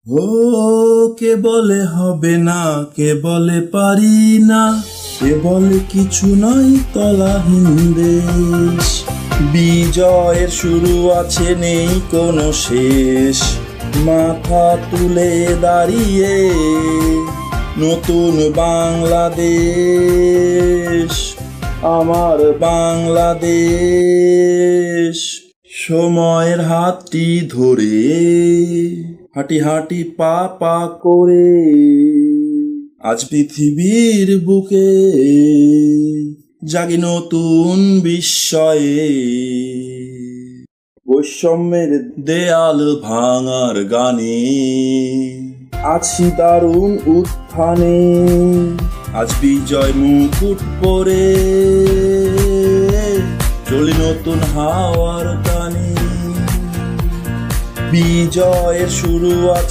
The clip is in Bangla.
ও কে বলে হবে না, কে বলে পারি না, কে বলে কিছু নয় তলাহীন দেশ। বিজয়ের শুরু আছে নেই কোনো শেষ, মাথা তুলে দাঁড়িয়ে নতুন বাংলাদেশ, আমার বাংলাদেশ। সময়ের হাতটি ধরে হাঁটি হাঁটি পা পা করে আজ পৃথিবীর বুকে জাগি নতুন বিস্ময়ে। বৈষম্যের দেয়াল ভাঙার গানে আছি দারুণ উত্থানে, আজ বিজয় মুকুট পরে চলি নতুন হাওয়ার টানে। বিজয়ের শুরু আছে